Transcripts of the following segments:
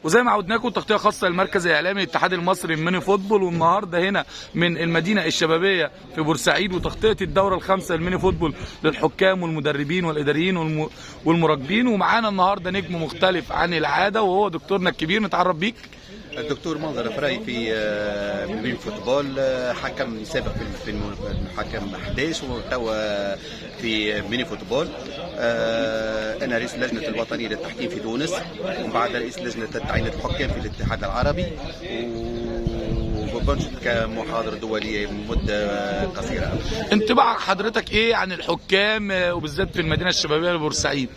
وزي ما عودناكم تغطيه خاصه للمركز الاعلامي للاتحاد المصري للميني فوتبول، والنهارده هنا من المدينه الشبابيه في بورسعيد، وتغطيه الدوره الخامسه للميني فوتبول للحكام والمدربين والاداريين والمراقبين. ومعانا النهارده نجم مختلف عن العاده وهو دكتورنا الكبير، نتعرف بيك. الدكتور منظر فراي في الميني فوتبول، حكم سابق في حكم 11 وتوا في ميني فوتبول. انا رئيس اللجنه الوطنيه للتحكيم في تونس، ومن بعد رئيس لجنه تعيين الحكام في الاتحاد العربي، وبنشط كمحاضره دوليه مده قصيره. انطباع حضرتك ايه عن الحكام وبالذات في المدينه الشبابيه لبورسعيد؟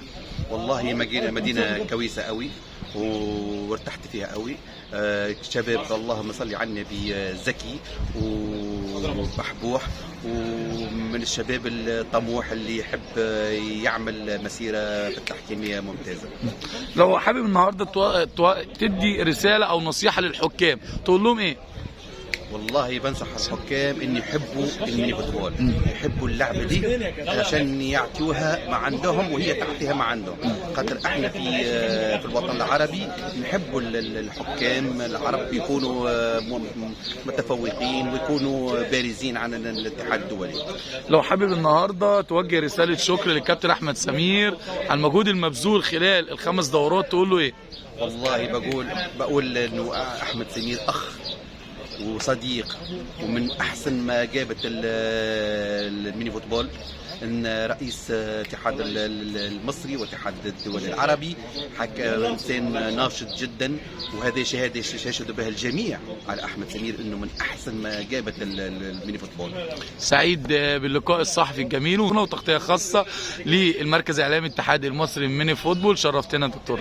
والله مدينه كويسه قوي وارتحت فيها قوي. شباب اللهم صل على النبي ذكي ومحبوح، ومن الشباب الطموح اللي يحب يعمل مسيره في التحكيميه ممتازه. لو حابب النهارده تدي رساله او نصيحه للحكام تقول لهم ايه؟ والله بنصح الحكام ان يحبوا الميني فوتبول، يحبوا اللعبه دي عشان يعطيوها ما عندهم وهي تعطيها ما عندهم. خاطر احنا في الوطن العربي نحبوا الحكام العرب يكونوا متفوقين ويكونوا بارزين عن الاتحاد الدولي. لو حابب النهارده توجه رساله شكر للكابتن احمد سمير على المجهود المبذول خلال الخمس دورات تقول له ايه؟ والله بقول انه احمد سمير اخ وصديق، ومن احسن ما جابت الميني فوتبول ان رئيس الاتحاد المصري والاتحاد الدولي العربي انسان ناشط جدا، وهذه شهاده يشهد بها الجميع على احمد سمير انه من احسن ما جابت الميني فوتبول. سعيد باللقاء الصحفي الجميل وتغطيه خاصه للمركز الاعلامي الاتحاد المصري للميني فوتبول. شرفتنا دكتور.